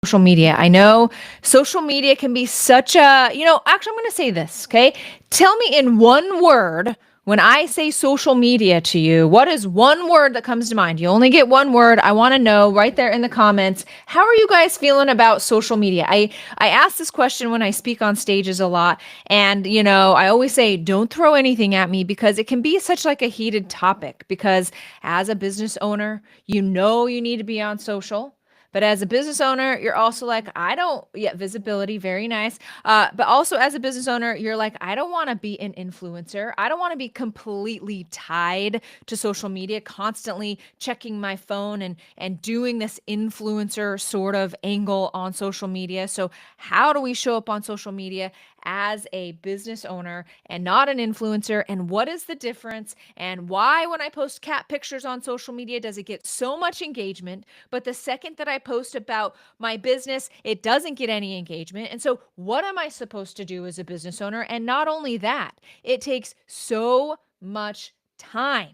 social media. I know social media can be such a, actually, I'm going to say this, okay? Tell me in one word, when I say social media to you, what is one word that comes to mind? You only get one word. I want to know right there in the comments. How are you guys feeling about social media? I ask this question when I speak on stages a lot. And, I always say, don't throw anything at me because it can be such like a heated topic because as a business owner, you need to be on social. But as a business owner, you're also like, I don't, yeah, visibility, very nice. But also as a business owner, you're like, I don't want to be an influencer. I don't want to be completely tied to social media, constantly checking my phone and doing this influencer sort of angle on social media. So how do we show up on social media as a business owner and not an influencer? And what is the difference? And why, when I post cat pictures on social media, does it get so much engagement? But the second that I post about my business, it doesn't get any engagement. And so, what am I supposed to do as a business owner? And not only that, it takes so much time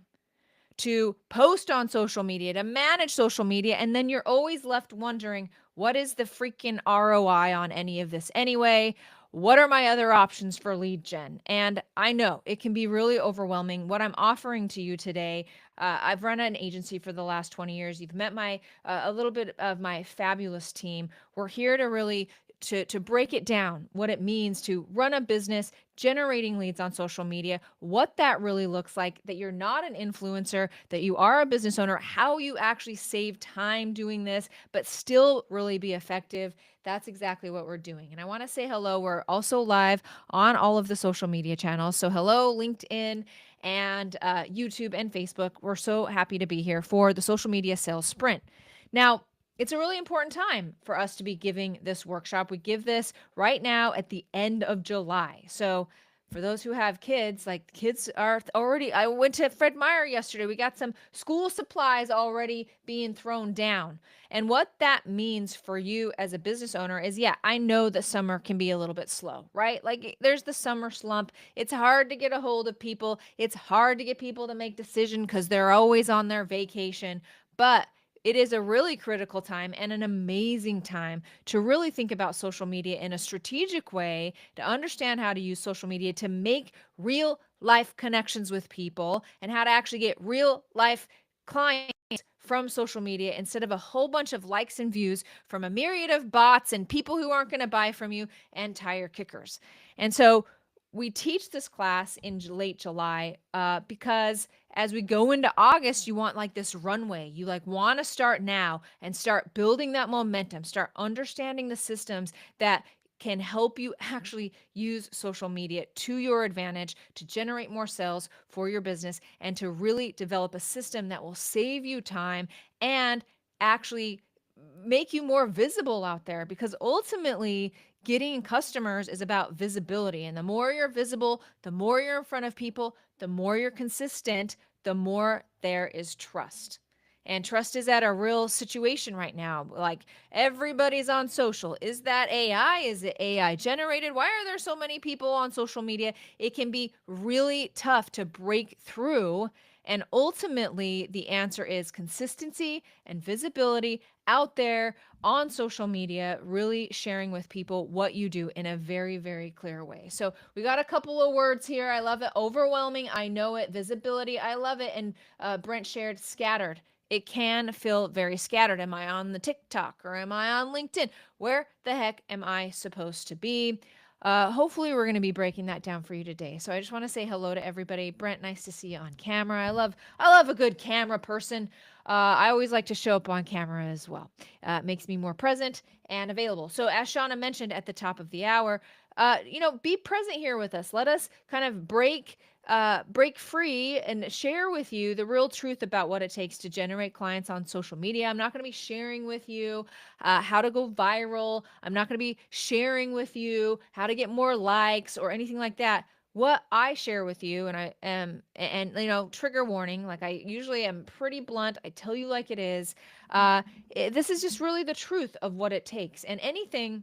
to post on social media, to manage social media. And then you're always left wondering, what is the freaking ROI on any of this anyway? What are my other options for lead gen? And I know it can be really overwhelming. What I'm offering to you today, I've run an agency for the last 20 years. You've met a little bit of my fabulous team. We're here to really to break it down, what it means to run a business, generating leads on social media, what that really looks like, that you're not an influencer, that you are a business owner, how you actually save time doing this, but still really be effective. That's exactly what we're doing. And I want to say hello. We're also live on all of the social media channels. So hello, LinkedIn and YouTube and Facebook. We're so happy to be here for the social media sales sprint. Now, it's a really important time for us to be giving this workshop. We give this right now at the end of July. So for those who have kids, like kids are already, I went to Fred Meyer yesterday. We got some school supplies already being thrown down. And what that means for you as a business owner is, yeah, I know that summer can be a little bit slow, right? Like there's the summer slump. It's hard to get a hold of people. It's hard to get people to make decisions because they're always on their vacation. But it is a really critical time and an amazing time to really think about social media in a strategic way, to understand how to use social media to make real life connections with people and how to actually get real life clients from social media instead of a whole bunch of likes and views from a myriad of bots and people who aren't going to buy from you and tire kickers. And so we teach this class in late July because as we go into August, you want like this runway. You like want to start now and start building that momentum, start understanding the systems that can help you actually use social media to your advantage to generate more sales for your business and to really develop a system that will save you time and actually make you more visible out there, because ultimately getting customers is about visibility. And the more you're visible, the more you're in front of people, the more you're consistent, the more there is trust. And trust is at a real situation right now. Like everybody's on social. Is that AI? Is it AI generated? Why are there so many people on social media? It can be really tough to break through. And ultimately, the answer is consistency and visibility out there on social media, really sharing with people what you do in a very, very clear way. So we got a couple of words here. I love it. Overwhelming. I know it. Visibility. I love it. And Brent shared scattered. It can feel very scattered. Am I on the TikTok or am I on LinkedIn? Where the heck am I supposed to be? Hopefully we're going to be breaking that down for you today. So I just want to say hello to everybody. Brent, nice to see you on camera. I love a good camera person. I always like to show up on camera as well. It makes me more present and available. So as Shauna mentioned at the top of the hour, be present here with us. Let us kind of break free and share with you the real truth about what it takes to generate clients on social media. I'm not going to be sharing with you how to go viral. I'm not going to be sharing with you how to get more likes or anything like that. What I share with you, and I am, and trigger warning, like I usually am pretty blunt. I tell you like it is. This is just really the truth of what it takes. And anything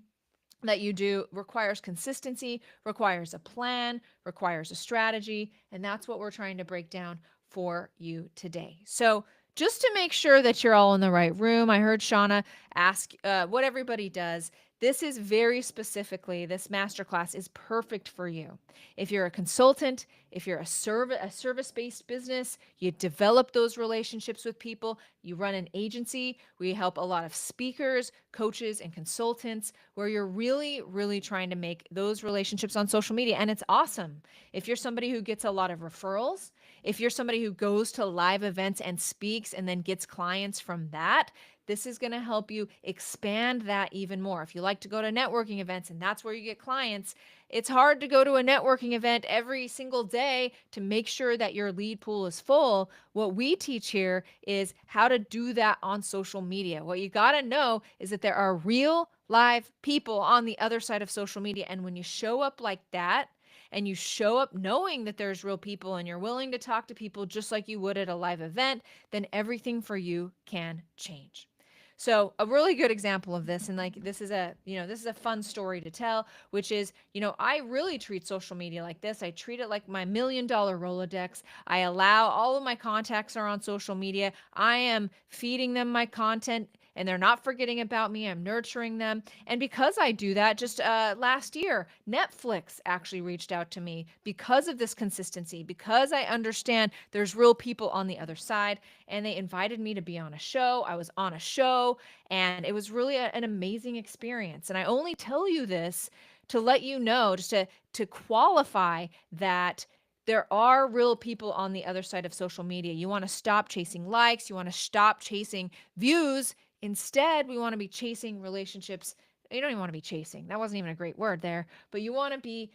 that you do requires consistency, requires a plan, requires a strategy, and that's what we're trying to break down for you today. So just to make sure that you're all in the right room, I heard Shauna ask what everybody does. This is very specifically, this masterclass is perfect for you. If you're a consultant, if you're a service-based business, you develop those relationships with people, you run an agency, we help a lot of speakers, coaches, and consultants where you're really, really trying to make those relationships on social media. And it's awesome. If you're somebody who gets a lot of referrals, if you're somebody who goes to live events and speaks and then gets clients from that, this is going to help you expand that even more. If you like to go to networking events and that's where you get clients, it's hard to go to a networking event every single day to make sure that your lead pool is full. What we teach here is how to do that on social media. What you got to know is that there are real live people on the other side of social media. And when you show up like that, and you show up knowing that there's real people and you're willing to talk to people just like you would at a live event, then everything for you can change. So a really good example of this, and like this is a fun story to tell, which is, I really treat social media like this. I treat it like my $1 million Rolodex. I allow all of my contacts are on social media. I am feeding them my content and they're not forgetting about me. I'm nurturing them. And because I do that, just last year, Netflix actually reached out to me because of this consistency, because I understand there's real people on the other side, and they invited me to be on a show. I was on a show, and it was really an amazing experience. And I only tell you this to let you know, just to qualify that there are real people on the other side of social media. You want to stop chasing likes. You want to stop chasing views. Instead, we want to be chasing relationships. You don't even want to be chasing. That wasn't even a great word there, but you want to be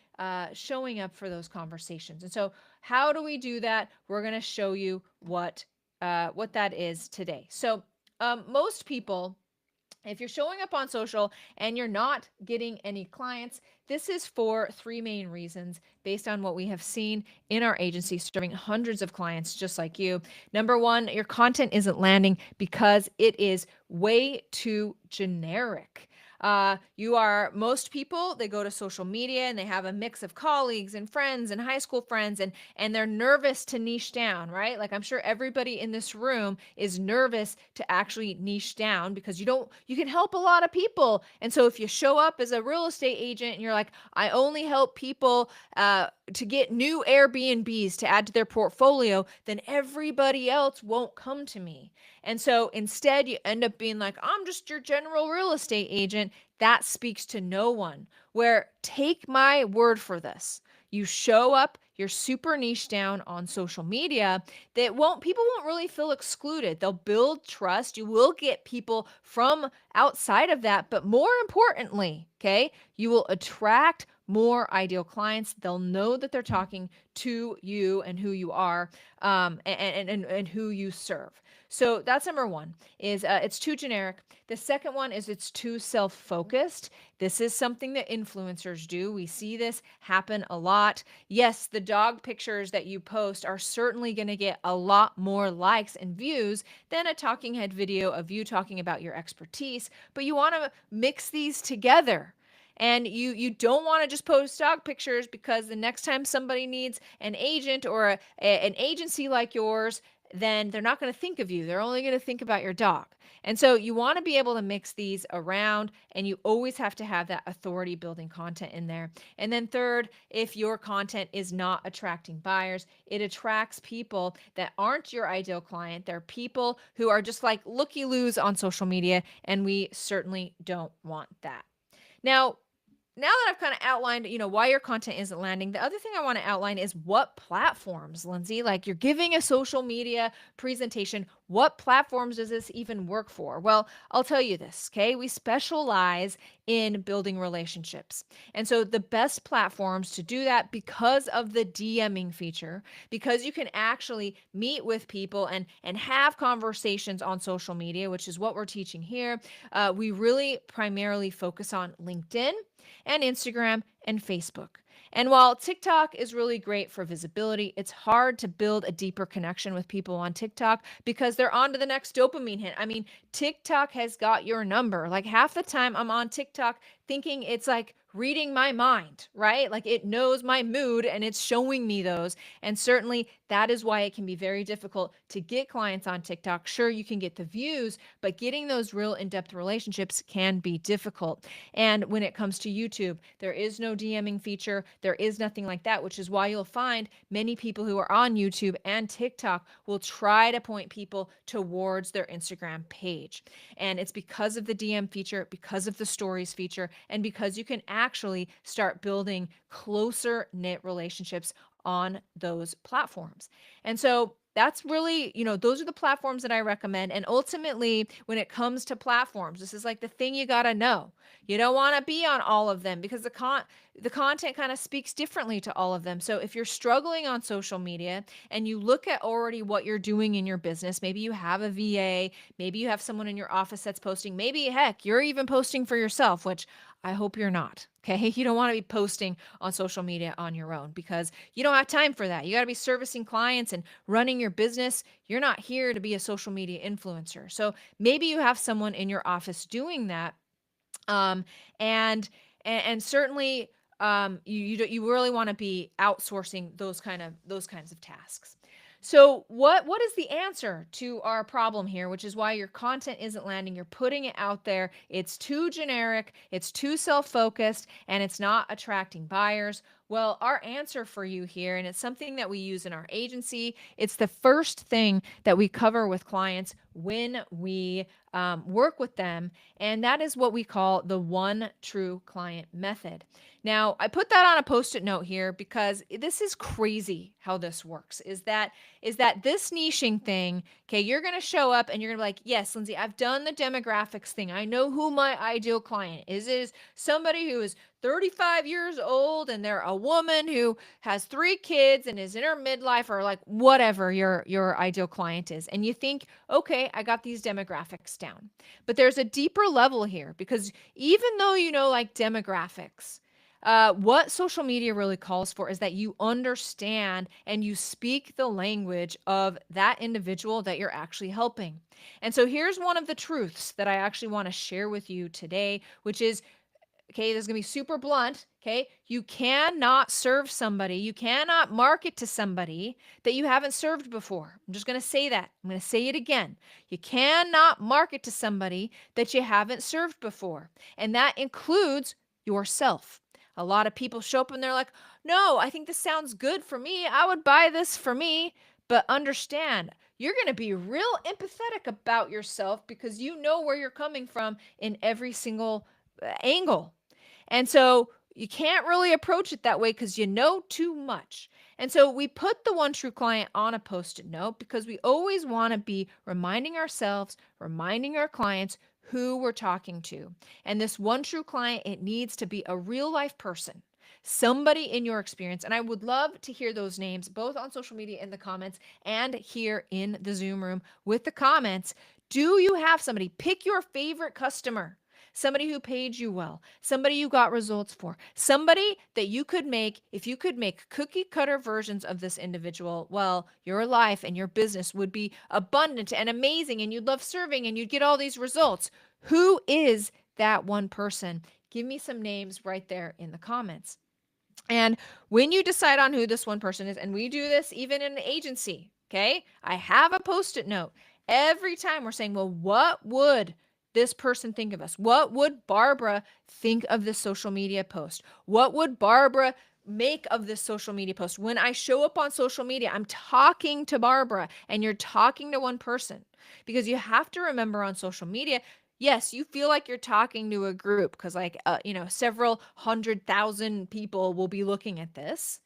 showing up for those conversations. And so how do we do that? We're going to show you what that is today. So most people, if you're showing up on social and you're not getting any clients, this is for three main reasons based on what we have seen in our agency serving hundreds of clients just like you. Number one, your content isn't landing because it is way too generic. Most people, they go to social media and they have a mix of colleagues and friends and high school friends, and they're nervous to niche down, right? Like I'm sure everybody in this room is nervous to actually niche down because you can help a lot of people. And so if you show up as a real estate agent and you're like, I only help people to get new Airbnbs to add to their portfolio, then everybody else won't come to me. And so instead, you end up being like, I'm just your general real estate agent. That speaks to no one. Where take my word for this. You show up, you're super niche down on social media, people won't really feel excluded. They'll build trust. You will get people from outside of that, but more importantly, okay, you will attract more ideal clients. They'll know that they're talking to you and who you are, and who you serve. So that's number one, is it's too generic. The second one is it's too self-focused. This is something that influencers do. We see this happen a lot. Yes, the dog pictures that you post are certainly going to get a lot more likes and views than a talking head video of you talking about your expertise, but you want to mix these together. And you don't want to just post dog pictures because the next time somebody needs an agent or an agency like yours, then they're not going to think of you. They're only going to think about your dog. And so you want to be able to mix these around, and you always have to have that authority building content in there. And then third, if your content is not attracting buyers, it attracts people that aren't your ideal client. They're people who are just like looky-loos on social media, and we certainly don't want that. Now that I've kind of outlined, why your content isn't landing, the other thing I want to outline is what platforms, Lindsay, like you're giving a social media presentation. What platforms does this even work for? Well, I'll tell you this, okay? We specialize in building relationships. And so the best platforms to do that, because of the DMing feature, because you can actually meet with people and have conversations on social media, which is what we're teaching here. We really primarily focus on LinkedIn and Instagram and Facebook. And while TikTok is really great for visibility, it's hard to build a deeper connection with people on TikTok because they're on to the next dopamine hit. I mean, TikTok has got your number. Like half the time I'm on TikTok thinking it's like reading my mind, right? Like it knows my mood and it's showing me those. And certainly that is why it can be very difficult to get clients on TikTok. Sure, you can get the views, but getting those real in-depth relationships can be difficult. And when it comes to YouTube, there is no DMing feature. There is nothing like that, which is why you'll find many people who are on YouTube and TikTok will try to point people towards their Instagram page. And it's because of the DM feature, because of the stories feature, and because you can actually start building closer knit relationships on those platforms. And so that's really, those are the platforms that I recommend. And ultimately, when it comes to platforms, this is like the thing you got to know. You don't want to be on all of them because the content kind of speaks differently to all of them. So if you're struggling on social media and you look at already what you're doing in your business, maybe you have a VA, maybe you have someone in your office that's posting, maybe heck, you're even posting for yourself, which I hope you're not. Okay. You don't want to be posting on social media on your own because you don't have time for that. You got to be servicing clients and running your business. You're not here to be a social media influencer. So maybe you have someone in your office doing that. Um, and, and certainly, you really want to be outsourcing those kinds of tasks. So what is the answer to our problem here, which is why your content isn't landing? You're putting it out there. It's too generic, it's too self-focused, and it's not attracting buyers. Well, our answer for you here, and it's something that we use in our agency, it's the first thing that we cover with clients when we work with them, and that is what we call the one true client method. Now, I put that on a post-it note here because this is crazy how this works. Is that this niching thing, okay, you're going to show up and you're going to be like, yes, Lindsay, I've done the demographics thing. I know who my ideal client is. It is somebody who is 35 years old and they're a woman who has 3 kids and is in her midlife, or like whatever your ideal client is. And you think, okay, I got these demographics down. But there's a deeper level here because even though you know like demographics, what social media really calls for is that you understand and you speak the language of that individual that you're actually helping. And so here's one of the truths that I actually want to share with you today, which is, okay, this is going to be super blunt. Okay. You cannot serve somebody. You cannot market to somebody that you haven't served before. I'm just going to say that. I'm going to say it again. You cannot market to somebody that you haven't served before. And that includes yourself. A lot of people show up and they're like, no, I think this sounds good for me. I would buy this for me. But understand, you're going to be real empathetic about yourself because you know where you're coming from in every single angle. And so you can't really approach it that way because you know too much. And so we put the one true client on a post-it note because we always want to be reminding ourselves, reminding our clients who we're talking to. And this one true client, it needs to be a real life person, somebody in your experience. And I would love to hear those names both on social media in the comments and here in the Zoom room with the comments. Do you have somebody? Pick your favorite customer. Somebody who paid you well, somebody you got results for, somebody that you could make, if you could make cookie cutter versions of this individual, well, your life and your business would be abundant and amazing and you'd love serving and you'd get all these results. Who is that one person? Give me some names right there in the comments. And when you decide on who this one person is, and we do this even in an agency, okay? I have a post-it note. Every time we're saying, well, what would this person think of us? What would Barbara think of this social media post? What would Barbara make of this social media post? When I show up on social media, I'm talking to Barbara and you're talking to one person because you have to remember on social media, yes, you feel like you're talking to a group because like, several 100,000 people will be looking at this,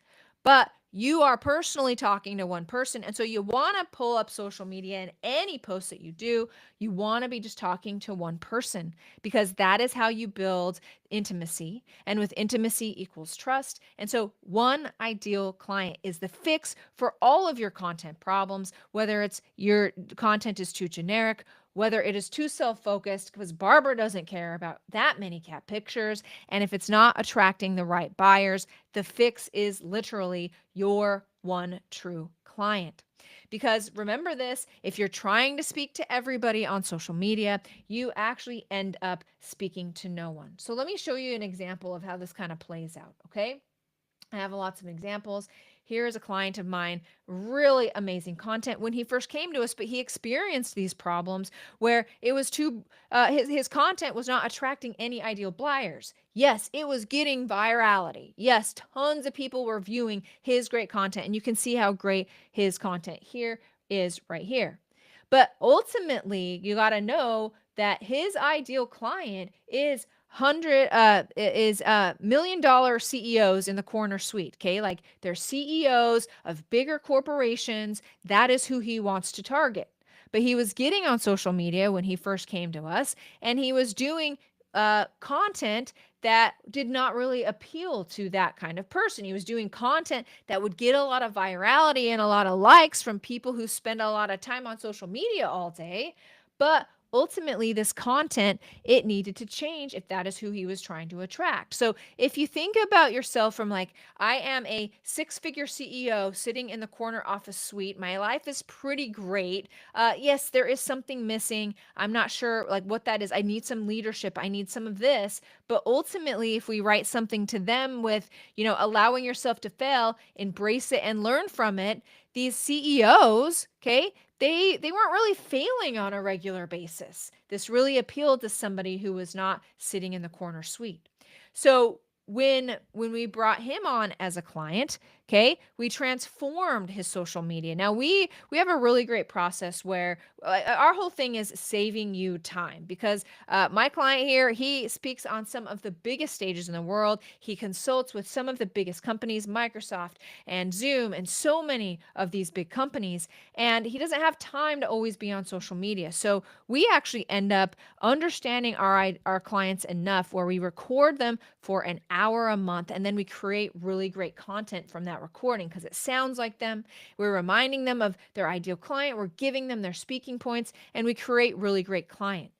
but you are personally talking to one person. And so you want to pull up social media and any post that you do, you want to be just talking to one person because that is how you build intimacy. And with intimacy equals trust. And so one ideal client is the fix for all of your content problems, whether it's your content is too generic, whether it is too self-focused, because Barbara doesn't care about that many cat pictures. And if it's not attracting the right buyers, the fix is literally your one true client. Because remember this, if you're trying to speak to everybody on social media, you actually end up speaking to no one. So let me show you an example of how this kind of plays out, okay? I have lots of examples. Here is a client of mine, really amazing content when he first came to us, but he experienced these problems where it was his content was not attracting any ideal buyers. Yes, it was getting virality. Yes, tons of people were viewing his great content, and you can see how great his content here is right here. But ultimately, you got to know that his ideal client is $1 million CEOs in the corner suite. Okay, like they're CEOs of bigger corporations. That is who he wants to target. But he was getting on social media when he first came to us, and he was doing content that did not really appeal to that kind of person. He was doing content that would get a lot of virality and a lot of likes from people who spend a lot of time on social media all day. But ultimately, this content, it needed to change if that is who he was trying to attract. So if you think about yourself from like, I am a six-figure CEO sitting in the corner office suite. My life is pretty great. Yes, there is something missing. I'm not sure like what that is. I need some leadership. I need some of this. But ultimately, if we write something to them with, allowing yourself to fail, embrace it and learn from it, these CEOs, okay, they weren't really failing on a regular basis. This really appealed to somebody who was not sitting in the corner suite. So when we brought him on as a client, okay, we transformed his social media. Now we have a really great process where our whole thing is saving you time, because my client here, he speaks on some of the biggest stages in the world. He consults with some of the biggest companies, Microsoft and Zoom and so many of these big companies, and he doesn't have time to always be on social media. So we actually end up understanding our clients enough where we record them for an hour a month, and then we create really great content from that recording because it sounds like them. We're reminding them of their ideal client, we're giving them their speaking points, and we create really great content.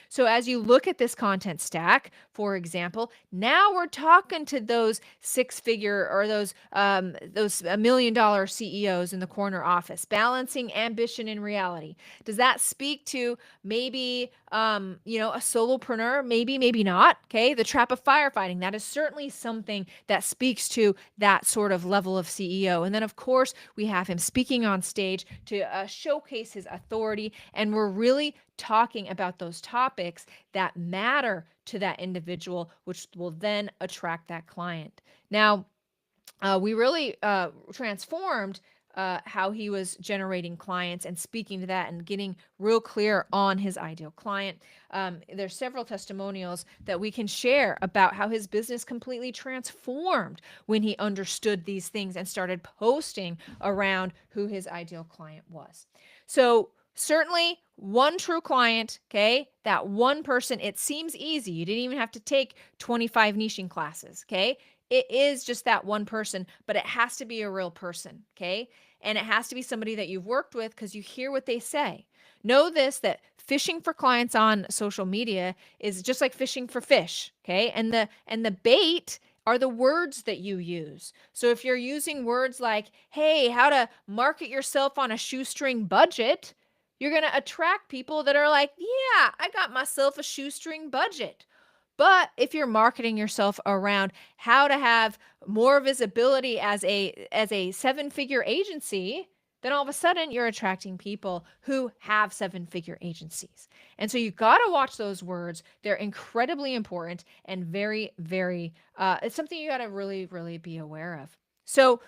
So as you look at this content stack, for example, now we're talking to those six-figure or those $1 million CEOs in the corner office, balancing ambition and reality. Does that speak to maybe a solopreneur? Maybe not. Okay, the trap of firefighting. That is certainly something that speaks to that sort of level of CEO. And then of course we have him speaking on stage to showcase his authority, and we're really talking about those topics that matter to that individual, which will then attract that client. Now, we really transformed how he was generating clients and speaking to that and getting real clear on his ideal client. There's several testimonials that we can share about how his business completely transformed when he understood these things and started posting around who his ideal client was. So certainly one true client, okay, that one person, it seems easy. You didn't even have to take 25 niching classes, okay? It is just that one person, but it has to be a real person, okay? And it has to be somebody that you've worked with because you hear what they say. Know this, that fishing for clients on social media is just like fishing for fish, okay? And the bait are the words that you use. So if you're using words like, hey, how to market yourself on a shoestring budget, you're going to attract people that are like, yeah, I got myself a shoestring budget. But if you're marketing yourself around how to have more visibility as a seven-figure agency, then all of a sudden you're attracting people who have seven-figure agencies. And so you've got to watch those words. They're incredibly important and very, very, it's something you got to really, really be aware of. So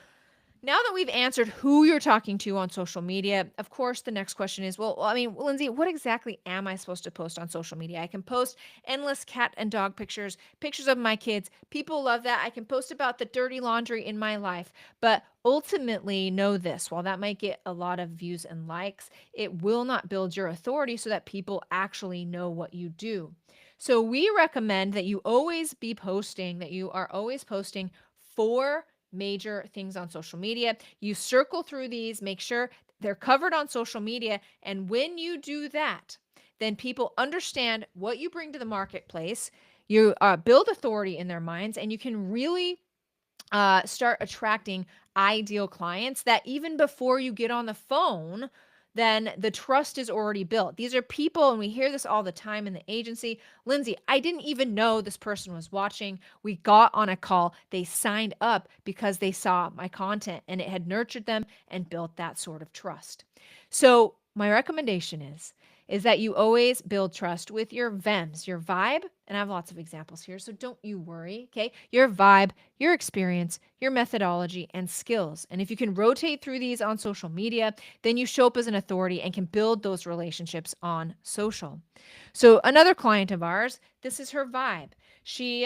now that we've answered who you're talking to on social media, of course, the next question is, well, I mean, Lindsay, what exactly am I supposed to post on social media? I can post endless cat and dog pictures, pictures of my kids. People love that. I can post about the dirty laundry in my life. But ultimately, know this, while that might get a lot of views and likes, it will not build your authority so that people actually know what you do. So we recommend that you always be posting, that you are always posting 4 major things on social media. You circle through these, make sure they're covered on social media. And when you do that, then people understand what you bring to the marketplace. You build authority in their minds, and you can really start attracting ideal clients that even before you get on the phone, then the trust is already built. These are people, and we hear this all the time in the agency. Lindsay, I didn't even know this person was watching. We got on a call. They signed up because they saw my content and it had nurtured them and built that sort of trust. So, my recommendation is that you always build trust with your VEMs, your vibe, and I have lots of examples here, so don't you worry, okay? Your vibe, your experience, your methodology, and skills. And if you can rotate through these on social media, then you show up as an authority and can build those relationships on social. So another client of ours, this is her vibe. She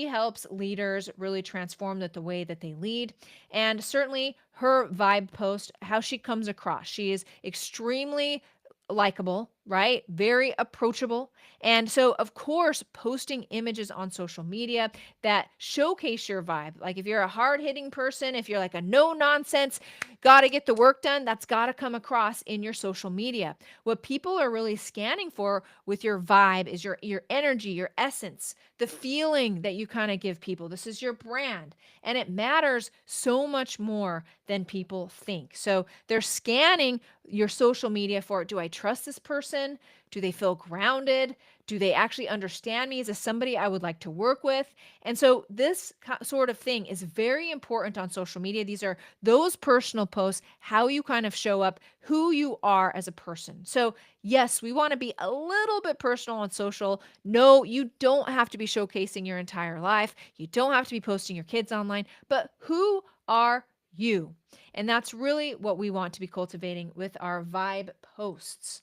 helps leaders really transform the way that they lead, and certainly her vibe post, how she comes across. She is extremely likable, right? Very approachable. And so, of course, posting images on social media that showcase your vibe. Like if you're a hard hitting person, if you're like a no nonsense, got to get the work done, that's got to come across in your social media. What people are really scanning for with your vibe is your energy, your essence, the feeling that you kind of give people. This is your brand. And it matters so much more than people think. So they're scanning your social media for, do I trust this person? Do they feel grounded? Do they actually understand me? Is this somebody I would like to work with? And so this sort of thing is very important on social media. These are those personal posts, how you kind of show up, who you are as a person. So yes, we want to be a little bit personal on social. No, you don't have to be showcasing your entire life. You don't have to be posting your kids online, but who are you? And that's really what we want to be cultivating with our vibe posts.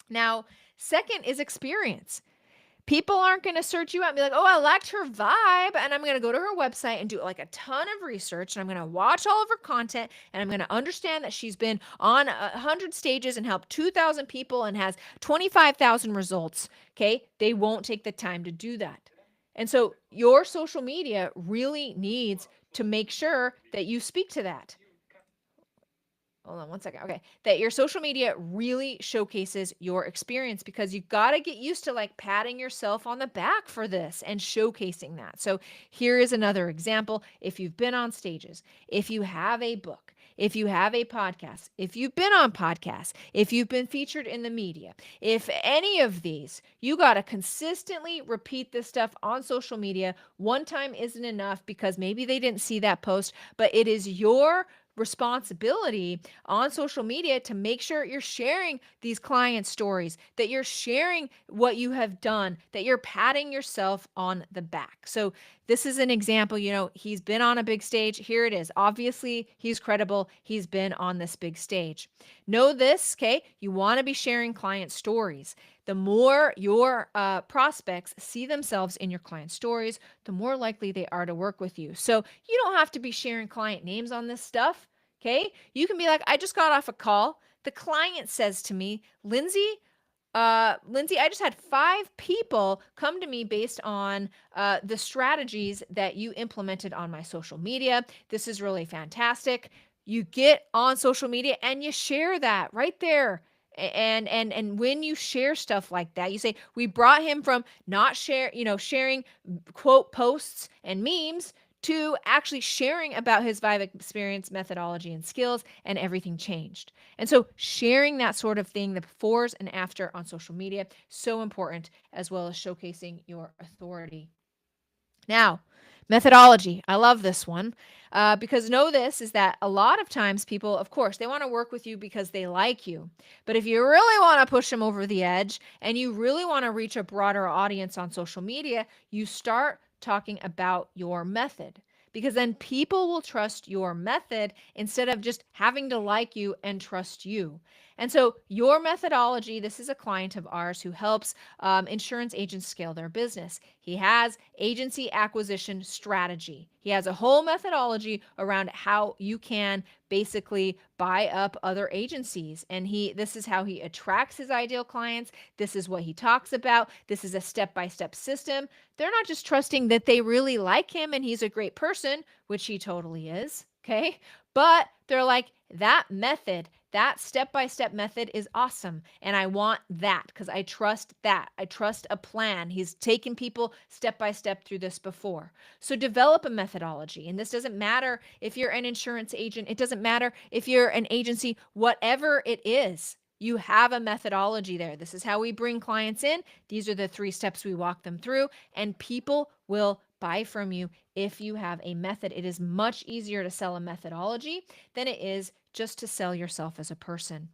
Now, second is experience. People aren't going to search you out and be like, oh, I liked her vibe. And I'm going to go to her website and do like a ton of research. And I'm going to watch all of her content. And I'm going to understand that she's been on 100 stages and helped 2,000 people and has 25,000 results. Okay. They won't take the time to do that. And so your social media really needs to make sure that you speak to that. Hold on one second. Okay. That your social media really showcases your experience, because you got to get used to like patting yourself on the back for this and showcasing that. So here is another example. If you've been on stages, if you have a book, if you have a podcast, if you've been on podcasts, if you've been featured in the media, if any of these, you got to consistently repeat this stuff on social media. One time isn't enough because maybe they didn't see that post, but it is your responsibility on social media to make sure you're sharing these client stories, that you're sharing what you have done, that you're patting yourself on the back. So this is an example, he's been on a big stage. Here it is. Obviously, he's credible. He's been on this big stage. Know this, okay? You want to be sharing client stories. The more your prospects see themselves in your client stories, the more likely they are to work with you. So you don't have to be sharing client names on this stuff. Okay. You can be like, I just got off a call. The client says to me, Lindsay, I just had 5 people come to me based on the strategies that you implemented on my social media. This is really fantastic. You get on social media and you share that right there. And when you share stuff like that, you say, we brought him from not sharing quote posts and memes to actually sharing about his Vive experience, methodology, and skills, and everything changed. And so sharing that sort of thing, the befores and after on social media, so important, as well as showcasing your authority. Now, methodology. I love this one because know this is that a lot of times people, of course, they want to work with you because they like you. But if you really want to push them over the edge and you really want to reach a broader audience on social media, you start talking about your method, because then people will trust your method instead of just having to like you and trust you. And so your methodology, this is a client of ours who helps insurance agents scale their business. He has agency acquisition strategy. He has a whole methodology around how you can basically buy up other agencies. And this is how he attracts his ideal clients. This is what he talks about. This is a step-by-step system. They're not just trusting that they really like him and he's a great person, which he totally is. Okay. But they're like, that method, that step by step method is awesome. And I want that because I trust that. I trust a plan. He's taken people step by step through this before. So develop a methodology. And this doesn't matter if you're an insurance agent, it doesn't matter if you're an agency, whatever it is. You have a methodology there. This is how we bring clients in. These are the 3 steps we walk them through, and people will buy from you if you have a method. It is much easier to sell a methodology than it is just to sell yourself as a person.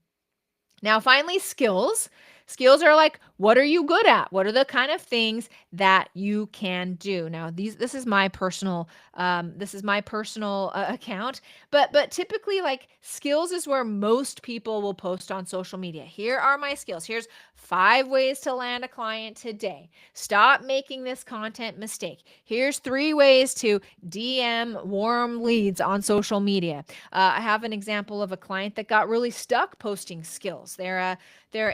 Now, finally, skills. Skills are like, what are you good at? What are the kind of things that you can do? Now, this is my personal account, but typically, like, skills is where most people will post on social media. Here are my skills. Here's 5 ways to land a client today. Stop making this content mistake. Here's 3 ways to DM warm leads on social media. I have an example of a client that got really stuck posting skills. They're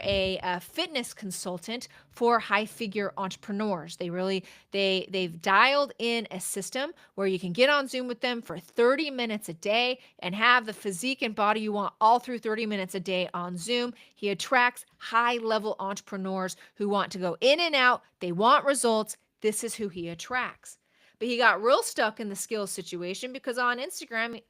a fitness consultant for high figure entrepreneurs. They've dialed in a system where you can get on Zoom with them for 30 minutes a day and have the physique and body you want all through 30 minutes a day on Zoom. He attracts high level entrepreneurs who want to go in and out. They want results. This is who he attracts. But he got real stuck in the skills situation because on Instagram,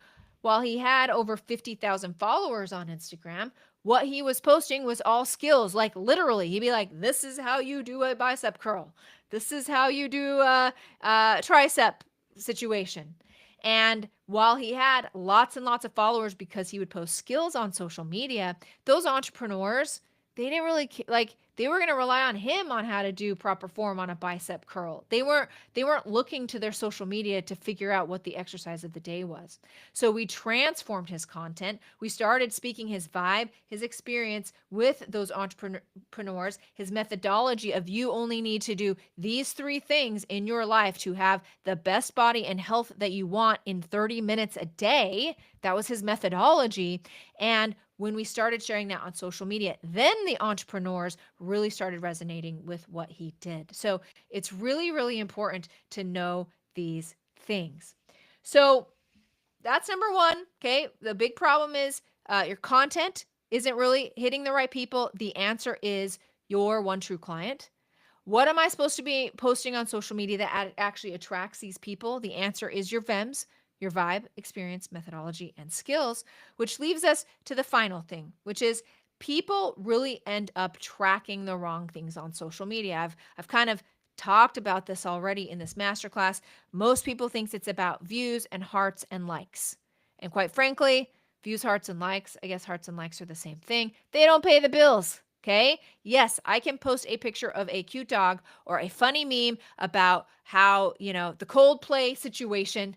while he had over 50,000 followers on Instagram, what he was posting was all skills. Like literally, he'd be like, this is how you do a bicep curl. This is how you do a tricep situation. And while he had lots and lots of followers because he would post skills on social media, those entrepreneurs, they didn't really like, they were going to rely on him on how to do proper form on a bicep curl. They weren't looking to their social media to figure out what the exercise of the day was. So we transformed his content. We started speaking his vibe, his experience with those entrepreneurs, his methodology of you only need to do these 3 things in your life to have the best body and health that you want in 30 minutes a day. That was his methodology. And when we started sharing that on social media, then the entrepreneurs really started resonating with what he did. So it's really, really important to know these things. So that's number 1. Okay. The big problem is your content isn't really hitting the right people. The answer is your one true client. What am I supposed to be posting on social media that actually attracts these people? The answer is your VEMS, your vibe, experience, methodology, and skills, which leaves us to the final thing, which is people really end up tracking the wrong things on social media. I've kind of talked about this already in this masterclass. Most people think it's about views and hearts and likes. And quite frankly, views, hearts, and likes, I guess hearts and likes are the same thing. They don't pay the bills. Okay. Yes, I can post a picture of a cute dog or a funny meme about how, the Coldplay situation,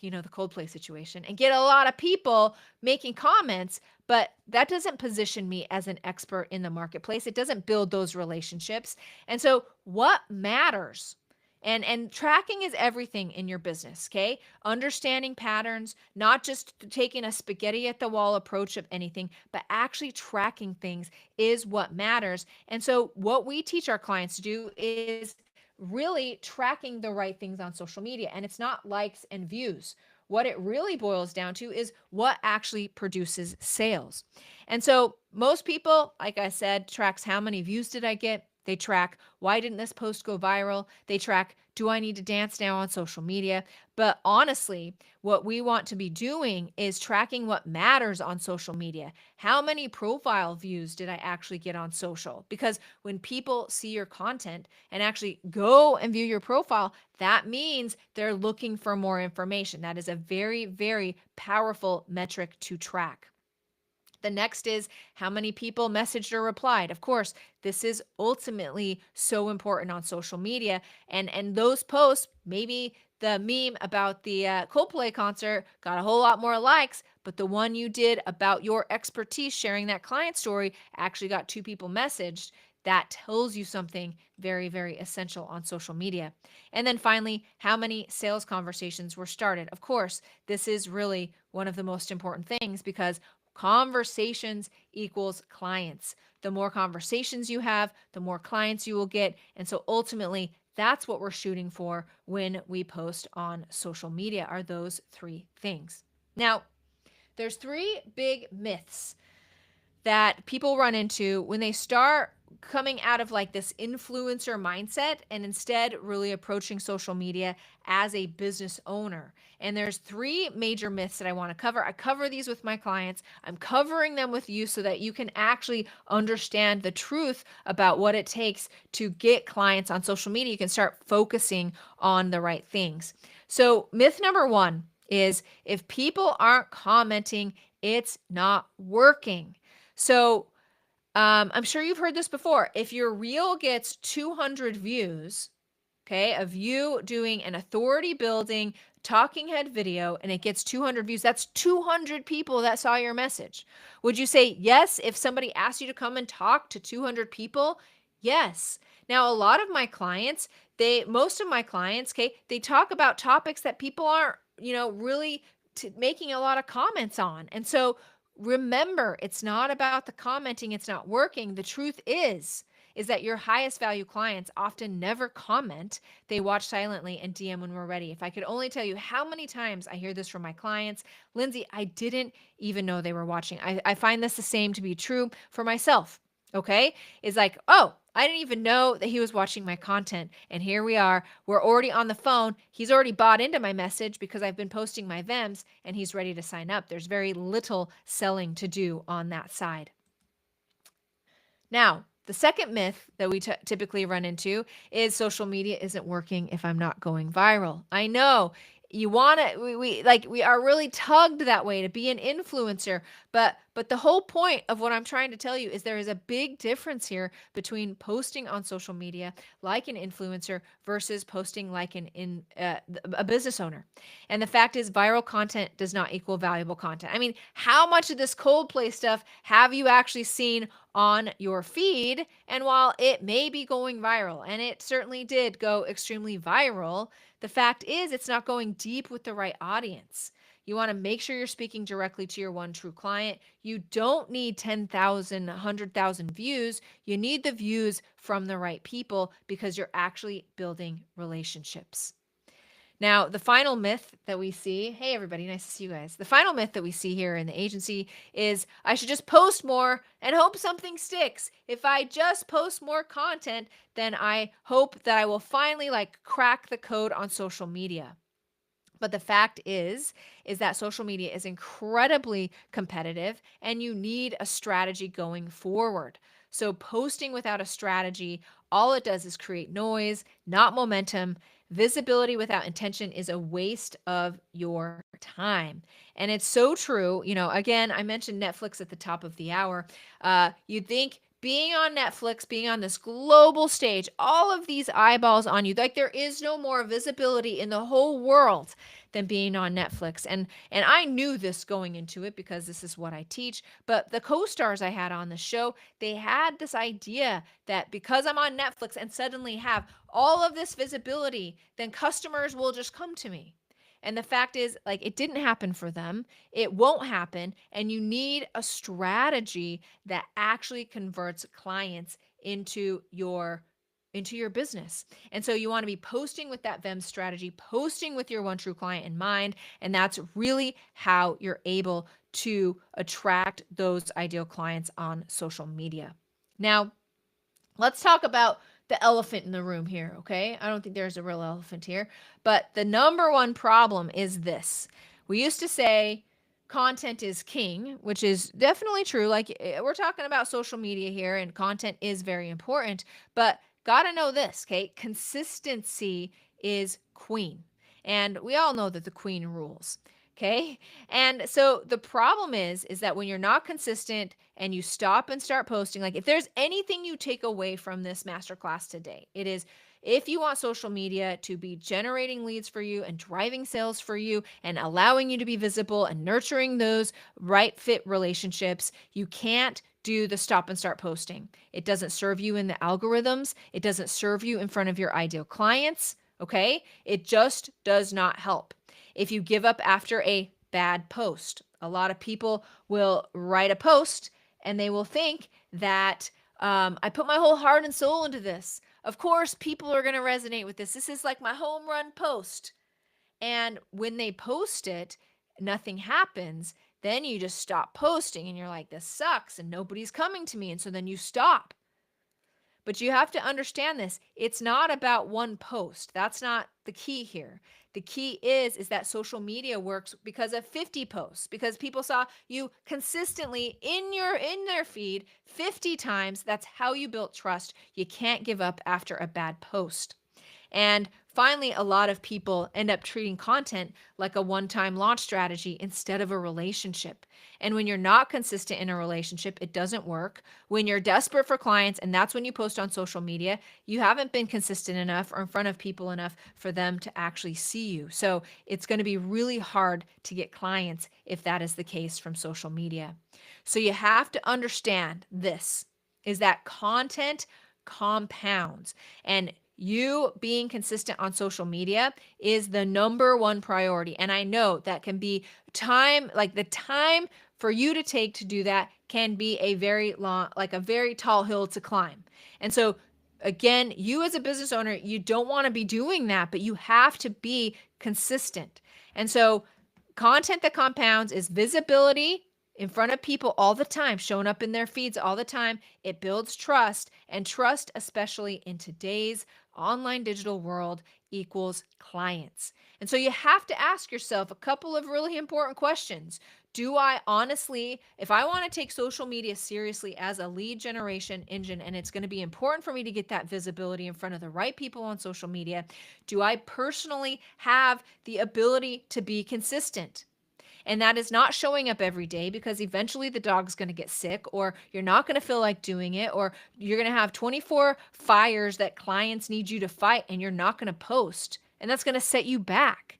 and get a lot of people making comments, but that doesn't position me as an expert in the marketplace. It doesn't build those relationships. And so what matters? And tracking is everything in your business, okay? Understanding patterns, not just taking a spaghetti at the wall approach of anything, but actually tracking things is what matters. And so what we teach our clients to do is really tracking the right things on social media. And it's not likes and views. What it really boils down to is what actually produces sales. And so most people, like I said, tracks how many views did I get? They track, why didn't this post go viral? They track, do I need to dance now on social media? But honestly, what we want to be doing is tracking what matters on social media. How many profile views did I actually get on social? Because when people see your content and actually go and view your profile, that means they're looking for more information. That is a very, very powerful metric to track. The next is how many people messaged or replied. Of course, this is ultimately so important on social media. And those posts, maybe the meme about the Coldplay concert got a whole lot more likes, but the one you did about your expertise sharing that client story actually got 2 people messaged. That tells you something very, very essential on social media. And then finally, how many sales conversations were started? Of course, this is really one of the most important things because conversations equals clients. The more conversations you have, the more clients you will get. And so ultimately, that's what we're shooting for when we post on social media, are those 3 things. Now, There's three big myths that people run into when they start coming out of like this influencer mindset and instead really approaching social media as a business owner. And there's three major myths that I want to cover. I cover these with my clients. I'm covering them with you so that you can actually understand the truth about what it takes to get clients on social media. You can start focusing on the right things. So, myth number one is if people aren't commenting, it's not working. So I'm sure you've heard this before. If your reel gets 200 views, okay, of you doing an authority building talking head video and it gets 200 views, that's 200 people that saw your message. Would you say yes if somebody asked you to come and talk to 200 people? Yes. Now, a lot of my clients, most of my clients, okay, they talk about topics that people aren't, really making a lot of comments on. And so remember, it's not about the commenting, it's not working. The truth is that your highest value clients often never comment. They watch silently and DM when we're ready. If I could only tell you how many times I hear this from my clients, Lindsay, I didn't even know they were watching. I find this the same to be true for myself. Okay. It's like, oh, I didn't even know that he was watching my content. And here we are. We're already on the phone. He's already bought into my message because I've been posting my VEMs and he's ready to sign up. There's very little selling to do on that side. Now, the second myth that we typically run into is social media isn't working if I'm not going viral. I know you want to we are really tugged that way to be an influencer, but the whole point of what I'm trying to tell you is there is a big difference here between posting on social media like an influencer versus posting like a business owner. And the fact is viral content does not equal valuable content. I mean, how much of this Coldplay stuff have you actually seen on your feed? And while it may be going viral, and it certainly did go extremely viral, the fact is it's not going deep with the right audience. You want to make sure you're speaking directly to your one true client. You don't need 10,000, 100,000 views. You need the views from the right people because you're actually building relationships. Now, the final myth that we see, hey everybody, nice to see you guys. The final myth that we see here in the agency is I should just post more and hope something sticks. If I just post more content, then I hope that I will finally crack the code on social media. But the fact is that social media is incredibly competitive and you need a strategy going forward. So posting without a strategy, all it does is create noise, not momentum. Visibility without intention is a waste of your time. And it's so true. Again, I mentioned Netflix at the top of the hour. You'd think being on Netflix, being on this global stage, all of these eyeballs on you, like there is no more visibility in the whole world than being on Netflix. And I knew this going into it because this is what I teach. But the co-stars I had on the show, they had this idea that because I'm on Netflix and suddenly have all of this visibility, then customers will just come to me. And the fact is, it didn't happen for them. It won't happen. And you need a strategy that actually converts clients into your business. And so you want to be posting with that VEM strategy, posting with your one true client in mind. And that's really how you're able to attract those ideal clients on social media. Now, let's talk about the elephant in the room here, okay? I don't think there's a real elephant here, but the number one problem is this. We used to say content is king, which is definitely true. We're talking about social media here and content is very important, but gotta know this, okay? Consistency is queen. And we all know that the queen rules. Okay. And so the problem is that when you're not consistent and you stop and start posting, if there's anything you take away from this masterclass today, it is if you want social media to be generating leads for you and driving sales for you and allowing you to be visible and nurturing those right fit relationships, you can't do the stop and start posting. It doesn't serve you in the algorithms. It doesn't serve you in front of your ideal clients. Okay. It just does not help. If you give up after a bad post, a lot of people will write a post and they will think that I put my whole heart and soul into this. Of course, people are going to resonate with this. This is like my home run post. And when they post it, nothing happens. then you just stop posting and you're like, this sucks and nobody's coming to me. And so then you stop. But you have to understand this. It's not about one post. That's not the key here. The key is that social media works because of 50 posts, because people saw you consistently in their feed 50 times. That's how you built trust. You can't give up after a bad post. And finally, a lot of people end up treating content like a one-time launch strategy instead of a relationship. And when you're not consistent in a relationship, it doesn't work. When you're desperate for clients, and that's when you post on social media, you haven't been consistent enough or in front of people enough for them to actually see you. So it's going to be really hard to get clients if that is the case from social media. So you have to understand this, is that content compounds, and you being consistent on social media is the number one priority. And I know that can be time, like the time for you to take to do that can be a very long, like a very tall hill to climb. And so again, you as a business owner, you don't want to be doing that, but you have to be consistent. And so content that compounds is visibility in front of people all the time, showing up in their feeds all the time. It builds trust, and trust, especially in today's online digital world, equals clients. And so you have to ask yourself a couple of really important questions. Do I honestly, if I want to take social media seriously as a lead generation engine, and it's going to be important for me to get that visibility in front of the right people on social media, do I personally have the ability to be consistent? And that is not showing up every day, because eventually the dog's going to get sick, or you're not going to feel like doing it, or you're going to have 24 fires that clients need you to fight and you're not going to post. And that's going to set you back.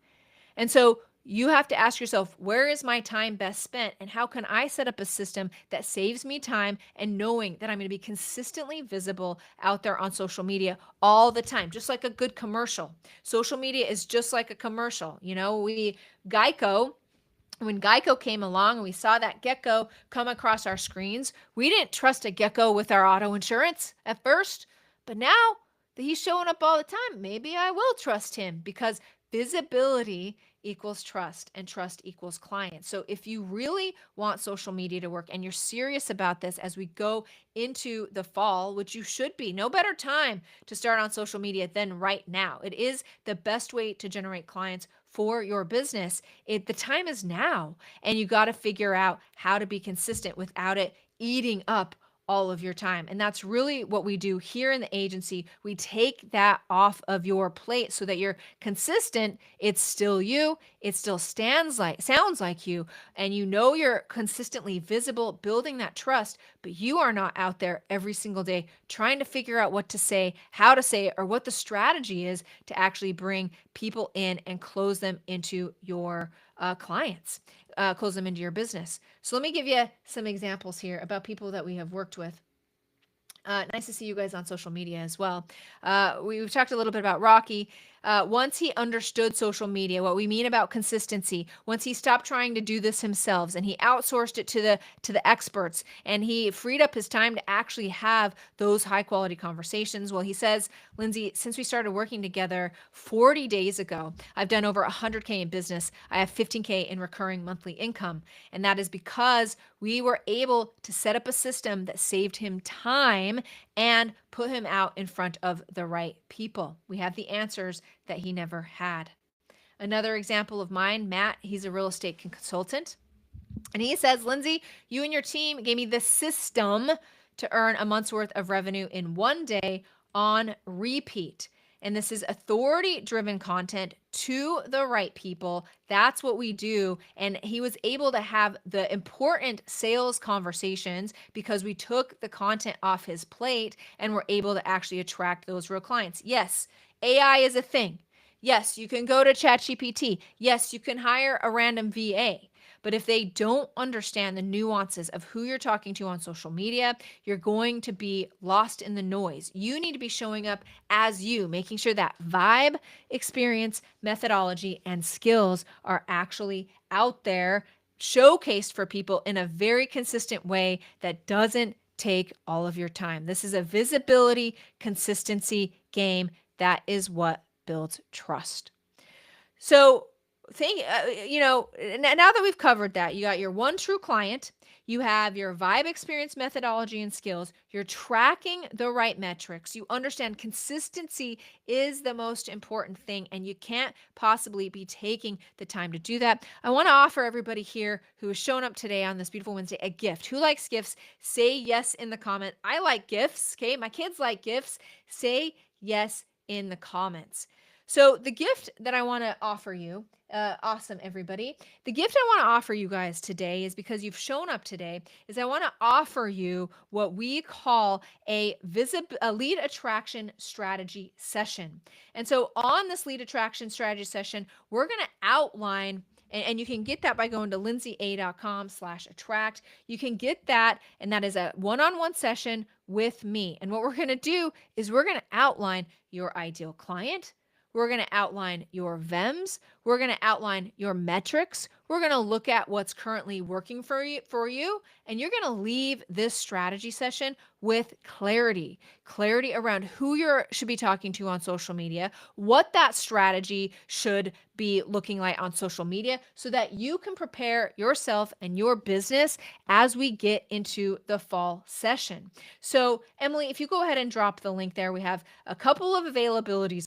And so you have to ask yourself, where is my time best spent? And how can I set up a system that saves me time, and knowing that I'm going to be consistently visible out there on social media all the time, just like a good commercial. Social media is just like a commercial. You know, when Geico came along and we saw that gecko come across our screens, we didn't trust a gecko with our auto insurance at first. But now that he's showing up all the time, maybe I will trust him, because visibility equals trust, and trust equals clients. So if you really want social media to work and you're serious about this as we go into the fall, which you should be, no better time to start on social media than right now. It is the best way to generate clients for your business. The time is now, and you got to figure out how to be consistent without it eating up all of your time. And that's really what we do here in the agency. We take that off of your plate so that you're consistent. It's still you. It still sounds like you, and you know you're consistently visible, building that trust, but you are not out there every single day trying to figure out what to say, how to say it, or what the strategy is to actually bring people in and close them into your clients. Close them into your business. So let me give you some examples here about people that we have worked with. Nice to see you guys on social media as well. We've talked a little bit about Rocky. Once he understood social media, what we mean about consistency, once he stopped trying to do this himself and he outsourced it to the experts, and he freed up his time to actually have those high quality conversations. Well, he says, Lindsay, since we started working together 40 days ago, I've done over 100K in business. I have 15K in recurring monthly income. And that is because we were able to set up a system that saved him time and put him out in front of the right people. We have the answers that he never had. Another example of mine, Matt, he's a real estate consultant. And he says, Lindsay, you and your team gave me the system to earn a month's worth of revenue in one day on repeat. And this is authority-driven content to the right people. That's what we do. And he was able to have the important sales conversations because we took the content off his plate and were able to actually attract those real clients. Yes, AI is a thing. Yes, you can go to ChatGPT. Yes, you can hire a random VA. But if they don't understand the nuances of who you're talking to on social media, you're going to be lost in the noise. You need to be showing up as you, making sure that vibe, experience, methodology, and skills are actually out there, showcased for people in a very consistent way that doesn't take all of your time. This is a visibility, consistency game. That is what builds trust. So now that we've covered that, you got your one true client, you have your vibe experience methodology and skills, you're tracking the right metrics, you understand consistency is the most important thing, and you can't possibly be taking the time to do that. I want to offer everybody here who has shown up today on this beautiful Wednesday a gift. Who likes gifts? Say yes in the comment. I like gifts. Okay. My kids like gifts. Say yes in the comments. So, the gift that I want to offer you, awesome, everybody. The gift I want to offer you guys today is because you've shown up today, is I want to offer you what we call a lead attraction strategy session. And so, on this lead attraction strategy session, we're going to outline and you can get that by going to lindsaya.com/attract. You can get that, and that is a one-on-one session with me. And what we're going to do is we're going to outline your ideal client. We're going to outline your VEMs. We're going to outline your metrics. We're going to look at what's currently working for you, and you're going to leave this strategy session with clarity around who you should be talking to on social media, what that strategy should be looking like on social media, so that you can prepare yourself and your business as we get into the fall session. So, Emily, if you go ahead and drop the link there, we have a couple of availabilities